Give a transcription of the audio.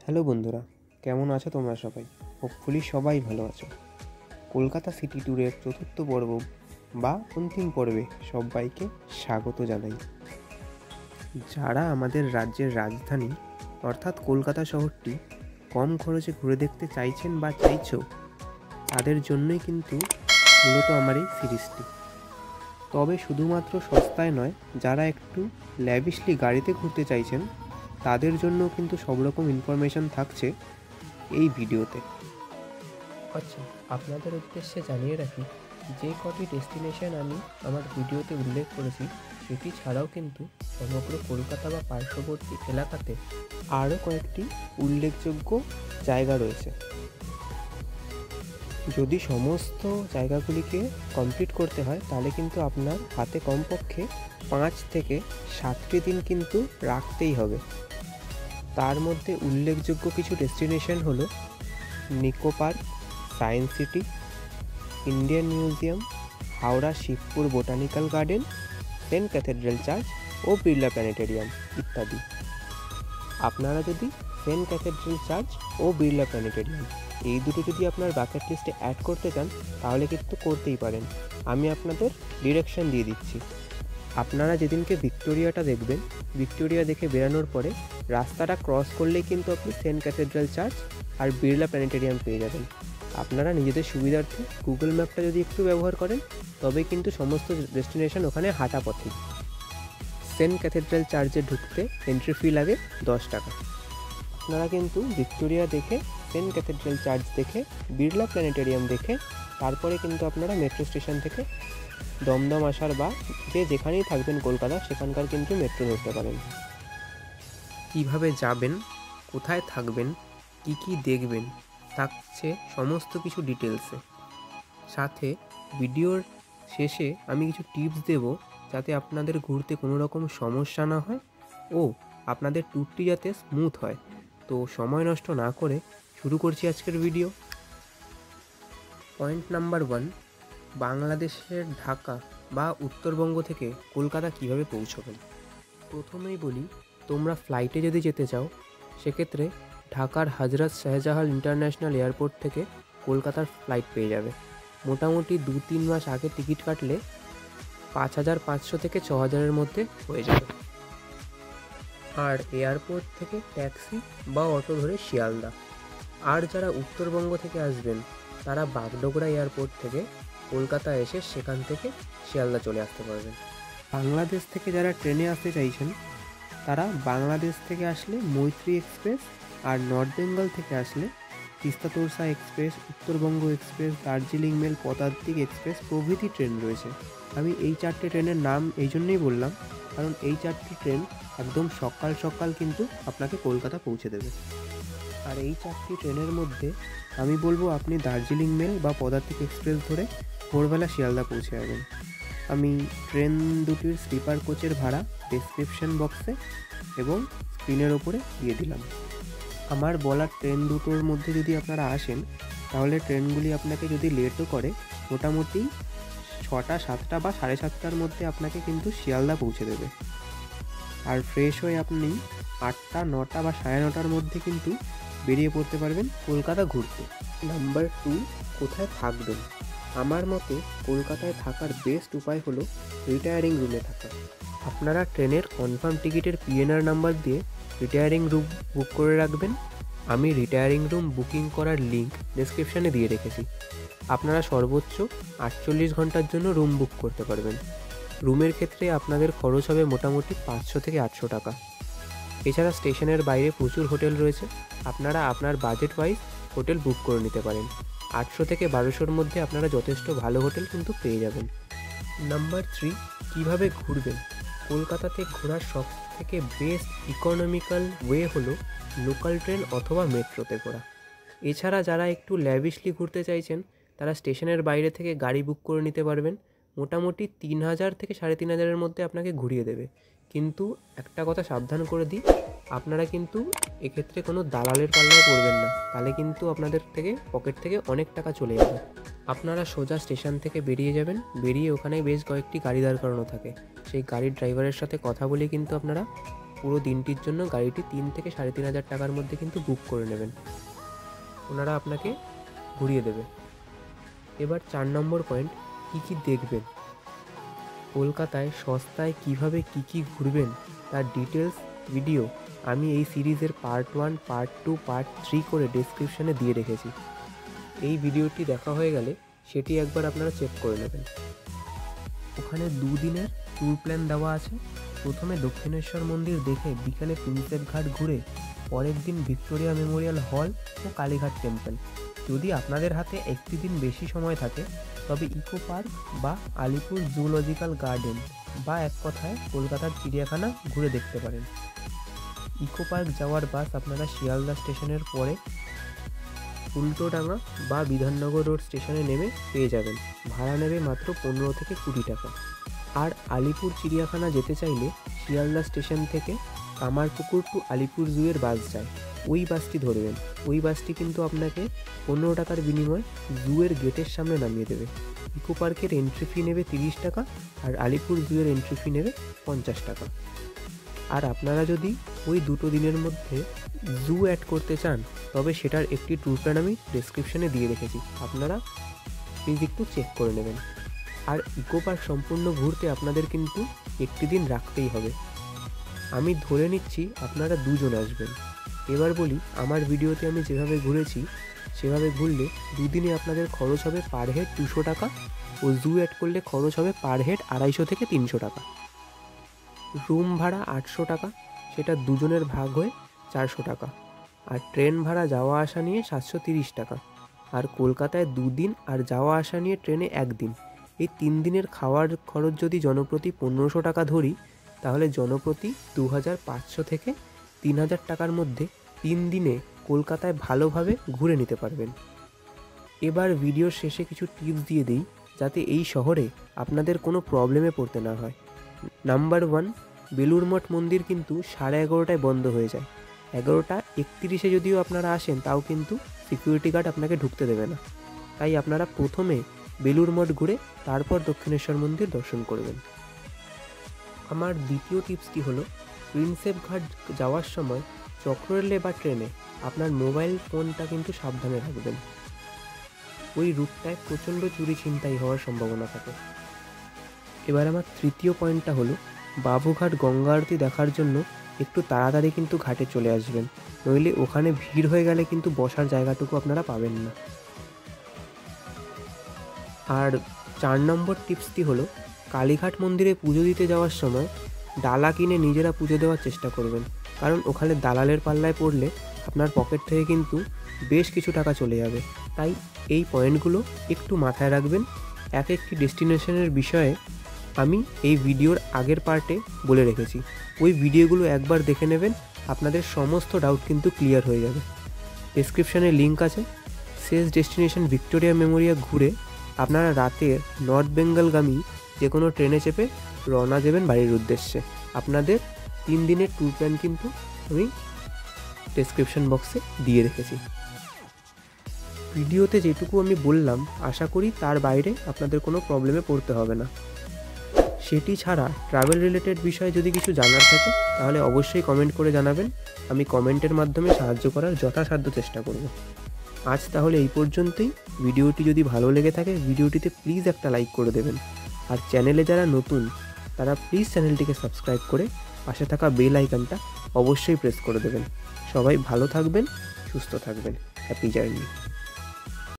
Hello বন্ধুরা, কেমন আছো তোমরা সবাই? হোপফুলি সবাই ভালো আছো। কলকাতা সিটি ট্যুরের চতুর্থ পর্ব বা অন্তিম পর্বে সবাইকে স্বাগত জানাই। যারা আমাদের রাজ্যের রাজধানী অর্থাৎ কলকাতা শহরটি কম খরচে ঘুরে দেখতে চাইছেন বা চাইছো, তাদের জন্যই কিন্তু মূলত আমার এই সিরিজটি। তবে শুধুমাত্র সস্তায় নয়, যারা একটু ল্যাভিশলি গাড়িতে ঘুরতে চাইছেন তাদের জন্য কিন্তু সব রকম ইনফরমেশান থাকছে এই ভিডিওতে। আচ্ছা, আপনাদের উদ্দেশ্যে জানিয়ে রাখি, যে কটি ডেস্টিনেশন আমি আমার ভিডিওতে উল্লেখ করেছি সেটি ছাড়াও কিন্তু সমগ্র কলকাতা বা পার্শ্ববর্তী এলাকাতে আরও কয়েকটি উল্লেখযোগ্য জায়গা রয়েছে। যদি সমস্ত জায়গাগুলিকে কমপ্লিট করতে হয় তাহলে কিন্তু আপনার হাতে কমপক্ষে 5 থেকে 7টি দিন কিন্তু রাখতেই হবে। তার মধ্যে উল্লেখযোগ্য কিছু ডেস্টিনেশন হলো Nicco park, science city, Indian museum, Howrah Shibpur botanical garden, saint cathedral church ও বিড়লা প্ল্যানেটেরিয়াম ইত্যাদি। আপনারা যদি সেন্ট ক্যাথেড্রাল চার্চ ও বিড়লা প্ল্যানেটেরিয়াম এই দুটো যদি আপনার বাকেট লিস্টে অ্যাড করতে চান তাহলে কিন্তু করতেই পারেন। আমি আপনাদের ডিরেকশন দিয়ে দিচ্ছি। আপনারা যেদিনকে ভিক্টোরিয়াটা দেখবেন, ভিক্টোরিয়া দেখে বেরানোর পরে রাস্তাটা ক্রস করলেই কিন্তু আপনি সেন্ট ক্যাথেড্রাল চার্চ আর বিড়লা প্ল্যানেটেরিয়াম পেয়ে যাবেন। আপনারা নিজেদের সুবিধার্থে গুগল ম্যাপটা যদি একটু ব্যবহার করেন তবে কিন্তু সমস্ত ডেস্টিনেশন ওখানে হাঁটা পথে। সেন্ট ক্যাথেড্রাল চার্চে ঢুকতে এন্ট্রি ফি লাগে 10 টাকা। আপনারা কিন্তু ভিক্টোরিয়া দেখে, সেন্ট ক্যাথেড্রাল চার্চ দেখে, বিড়লা প্ল্যানেটেরিয়াম দেখে তারপরে কিন্তু আপনারা মেট্রো স্টেশন থেকে দমদম আসার বা যেখানেই থাকবেন কলকাতা সেখানকার কিন্তু মেট্রো ধরতে পারেন। কীভাবে যাবেন, কোথায় থাকবেন, কি কি দেখবেন থাকছে সমস্ত কিছু ডিটেলসে। সাথে ভিডিওর শেষে আমি কিছু টিপস দেব যাতে আপনাদের ঘুরতে কোনো রকম সমস্যা না হয় ও আপনাদের ট্যুরটি যাতে স্মুথ হয়। তো সময় নষ্ট না করে শুরু করছি আজকের ভিডিও। পয়েন্ট নাম্বার 1, বাংলাদেশের ঢাকা বা উত্তরবঙ্গ থেকে কলকাতা কিভাবে পৌঁছবেন। প্রথমেই বলি, তোমরা ফ্লাইটে যদি যেতে চাও সেক্ষেত্রে ঢাকার হজরত শাহজালাল ইন্টারন্যাশনাল এয়ারপোর্ট থেকে কলকাতার ফ্লাইট পেয়ে যাবে। মোটামুটি 2-3 মাস আগে টিকিট কাটলে 5500 থেকে 6000-এর মধ্যে হয়ে যাবে। আর এয়ারপোর্ট থেকে ট্যাক্সি বা অটো ধরে শিয়ালদা। আর যারা উত্তরবঙ্গ থেকে আসবেন তারা বাগডোগরা এয়ারপোর্ট থেকে কলকাতা এসে সেখান থেকে শিয়ালদা চলে আসতে পারবেন। বাংলাদেশ থেকে যারা ট্রেনে আসতে চাইছেন তারা বাংলাদেশ থেকে আসলে মৈত্রী এক্সপ্রেস, আর নর্থ বেঙ্গল থেকে আসলে Teesta Torsa express, Uttarbanga express, Darjeeling mail, Padatik express প্রভৃতি ট্রেন রয়েছে। আমি এই 4টে ট্রেনের নাম এই জন্যই বললাম কারণ এই 4টি ট্রেন একদম সকাল সকাল কিন্তু আপনাকে কলকাতা পৌঁছে দেবে। আর এই 4টি ট্রেনের মধ্যে আমি বলবো আপনি দার্জিলিং মেল বা পদাতিক এক্সপ্রেস ধরে ভোরবেলা শিয়ালদা পৌঁছে যাবেন। আমি ট্রেন দুটির স্লিপার কোচের ভাড়া ডেসক্রিপশন বক্সে এবং স্ক্রিনের ওপরে দিয়ে দিলাম। আমার বলা ট্রেন দুটোর মধ্যে যদি আপনারা আসেন তাহলে ট্রেনগুলি আপনাকে যদি লেটও করে মোটামুটি 6টা, 7টা বা 7:30টার মধ্যে আপনাকে কিন্তু শিয়ালদা পৌঁছে দেবে। আর ফ্রেশ হয়ে আপনি 8টা, 9টা বা 9:30টার মধ্যে কিন্তু বেরিয়ে পড়তে পারবেন কলকাতা ঘুরতে। নাম্বার 2, কোথায় থাকবেন। আমার মতে কলকাতায় থাকার বেস্ট উপায় হলো রিটায়ারিং রুমে থাকা। আপনারা ট্রেনের কনফার্ম টিকিটের পিএনআর নাম্বার দিয়ে রিটায়ারিং রুম বুক করে রাখবেন। আমি রিটায়ারিং রুম বুকিং করার লিঙ্ক ডেসক্রিপশানে দিয়ে রেখেছি। আপনারা সর্বোচ্চ 48 ঘন্টার জন্য রুম বুক করতে পারবেন। রুমের ক্ষেত্রে আপনাদের খরচ হবে মোটামুটি 500 থেকে 800 টাকা। এছাড়া স্টেশনের বাইরে প্রচুর হোটেল রয়েছে, আপনারা আপনার বাজেট ওয়াইজ হোটেল বুক করে নিতে পারেন। 800 থেকে 1200-এর মধ্যে আপনারা যথেষ্ট ভালো হোটেল কিন্তু পেয়ে যাবেন। নাম্বার 3, কীভাবে ঘুরবেন। কলকাতাতে ঘোরার সব থেকে বেস্ট ইকোনমিক্যাল ওয়ে হলো লোকাল ট্রেন অথবা মেট্রোতে ঘোরা। এছাড়া যারা একটু ল্যাভিশলি ঘুরতে চাইছেন তারা স্টেশনের বাইরে থেকে গাড়ি বুক করে নিতে পারবেন। মোটামুটি 3000 থেকে 3500-এর মধ্যে আপনাকে ঘুরিয়ে দেবে। কিন্তু একটা কথা সাবধান করে দিই, আপনারা কিন্তু এক্ষেত্রে কোনো দালালের পাল্লায় পড়বেন না, তাহলে কিন্তু আপনাদের থেকে পকেট থেকে অনেক টাকা চলে যাবে। আপনারা সোজা স্টেশন থেকে বেরিয়ে যাবেন, বেরিয়ে ওখানে বেশ কয়েকটি গাড়ি দাঁড় করানো থাকে, সেই গাড়ির ড্রাইভারের সাথে কথা বলে কিন্তু আপনারা পুরো দিনটির জন্য গাড়িটি 3 থেকে 3,500 টাকার মধ্যে কিন্তু বুক করে নেবেন, ওনারা আপনাকে ঘুরিয়ে দেবে। এবার 4 নম্বর পয়েন্ট, কী দেখবেন। কলকাতায় সস্তায় কিভাবে কী ঘুরবেন তার ডিটেলস ভিডিও আমি এই সিরিজের পার্ট 1, পার্ট 2, পার্ট 3 করে ডেসক্রিপশানে দিয়ে রেখেছি। এই ভিডিওটি দেখা হয়ে গেলে সেটি একবার আপনারা চেক করে নেবেন। ওখানে 2 দিনের ট্যুর প্ল্যান দেওয়া আছে। প্রথমে দক্ষিণেশ্বর মন্দির দেখে বিকালে প্রিন্সেপ ঘাট ঘুরে পরের দিন ভিক্টোরিয়া মেমোরিয়াল হল ও কালীঘাট টেম্পল। যদি আপনাদের হাতে একটি দিন বেশি সময় থাকে তবে ইকো পার্ক বা আলিপুর জুলজিক্যাল গার্ডেন বা এক কথায় কলকাতার চিড়িয়াখানা ঘুরে দেখতে পারেন। ইকো পার্ক যাওয়ার বাস আপনারা শিয়ালদা স্টেশনের পরে উল্টোডাঙ্গা বা বিধাননগর রোড স্টেশনে নেমে পেয়ে যাবেন। ভাড়া নেবে মাত্র 15 থেকে 20 টাকা। আর আলিপুর চিড়িয়াখানা যেতে চাইলে শিয়ালদা স্টেশন থেকে কামারপুকুর টু আলিপুর জুয়ের বাস যায়, ওই বাসটি ধরবেন। ওই বাসটি কিন্তু আপনাকে 15 টাকার বিনিময়ে জুয়ের গেটের সামনে নামিয়ে দেবে। ইকো পার্কের এন্ট্রি ফি নেবে 30 টাকা আর আলিপুর জুয়ের এন্ট্রি ফি নেবে 50 টাকা। আর আপনারা যদি ওই দুটো দিনের মধ্যে জু অ্যাড করতে চান তবে সেটার একটি ট্যুর প্ল্যান আমি ডেসক্রিপশানে দিয়ে রেখেছি, আপনারা প্লিজ একটু চেক করে নেবেন। আর ইকো পার্ক সম্পূর্ণ ঘুরতে আপনাদের কিন্তু একটি দিন রাখতেই হবে। আমি ধরে নিচ্ছি আপনারা 2 জন আসবেন। এবার বলি, আমার ভিডিওতে আমি যেভাবে ঘুরেছি সেভাবে ঘুরলে 2 দিনে আপনাদের খরচ হবে পার হেড 200 টাকা ও জু অ্যাড করলে খরচ হবে পার হেড 250 থেকে 300 টাকা। রুম ভাড়া 800 টাকা, সেটা 2 জনের ভাগ হয়ে 400 টাকা। আর ট্রেন ভাড়া যাওয়া আসা নিয়ে 730 টাকা। আর কলকাতায় 2 দিন আর যাওয়া আসা নিয়ে ট্রেনে 1 দিন, এই 3 দিনের খাওয়ার খরচ যদি জনপ্রতি 1500 টাকা ধরি তাহলে জনপ্রতি 2500 থেকে 3000 টাকার মধ্যে 3 দিনে কলকাতায় ভালোভাবে ঘুরে নিতে পারবেন। এবার ভিডিওর শেষে কিছু টিপস দিয়ে দিই যাতে এই শহরে আপনাদের কোনো প্রবলেমে পড়তে না হয়। নাম্বার 1, বেলুড় মঠ মন্দির কিন্তু 11:30টায় বন্ধ হয়ে যায়। 11:31 যদিও আপনারা আসেন তাও কিন্তু সিকিউরিটি গার্ড আপনাকে ঢুকতে দেবে না। তাই আপনারা প্রথমে বেলুড় মঠ ঘুরে তারপর দক্ষিণেশ্বর মন্দির দর্শন করবেন। আমার দ্বিতীয় টিপসটি হলো, প্রিন্সেপ ঘাট যাওয়ার সময় চক্ররেলে বা ট্রেনে আপনার মোবাইল ফোনটা কিন্তু সাবধানে রাখবেন। ওই রুটটায় প্রচণ্ড চুরি ছিনতাই হওয়ার সম্ভাবনা থাকে। এবার আমার তৃতীয় পয়েন্টটা হলো, বাবুঘাট গঙ্গা আরতি দেখার জন্য একটু তাড়াতাড়ি কিন্তু ঘাটে চলে আসবেন, নইলে ওখানে ভিড় হয়ে গেলে কিন্তু বসার জায়গাটুকু আপনারা পাবেন না। আর 4 নম্বর টিপসটি হলো, কালীঘাট মন্দিরে পুজো দিতে যাওয়ার সময় ডালা কিনে নিজেরা পুজো দেওয়ার চেষ্টা করবেন, কারণ ওখানে দালালের পাল্লায় পড়লে আপনার পকেট থেকে কিন্তু বেশ কিছু টাকা চলে যাবে। তাই এই পয়েন্টগুলো একটু মাথায় রাখবেন। এক একটি ডেস্টিনেশনের বিষয়ে আমি এই ভিডিওর আগের পার্টে বলে রেখেছি, ওই ভিডিওগুলো একবার দেখে নেবেন, আপনাদের সমস্ত ডাউট কিন্তু ক্লিয়ার হয়ে যাবে। ডেসক্রিপশানে লিঙ্ক আছে। শেষ ডেস্টিনেশন ভিক্টোরিয়া মেমোরিয়াল ঘুরে আপনারা রাতের নর্থ বেঙ্গলগামী যে কোনো ট্রেনে চেপে রওনা দেবেন বাড়ির উদ্দেশ্যে। আপনাদের 3 দিনের ট্যুর প্ল্যান কিন্তু আমি ডেসক্রিপশন বক্সে দিয়ে রেখেছি। ভিডিওতে যেটুকু আমি বললাম আশা করি তার বাইরে আপনাদের কোনো প্রবলেমে পড়তে হবে না। সেটি ছাড়া ট্রাভেল রিলেটেড বিষয়ে যদি কিছু জানার থাকে তাহলে অবশ্যই কমেন্ট করে জানাবেন, আমি কমেন্টের মাধ্যমে সাহায্য করার যথাসাধ্য চেষ্টা করব। আজ তাহলে এই পর্যন্তই। ভিডিওটি যদি ভালো লেগে থাকে ভিডিওটিতে প্লিজ একটা লাইক করে দেবেন। আর চ্যানেলে যারা নতুন তারা প্লিজ চ্যানেলটিকে সাবস্ক্রাইব করে পাশে থাকা বেল আইকনটা অবশ্যই প্রেস করে দেবেন। সবাই ভালো থাকবেন, সুস্থ থাকবেন। Happy journey.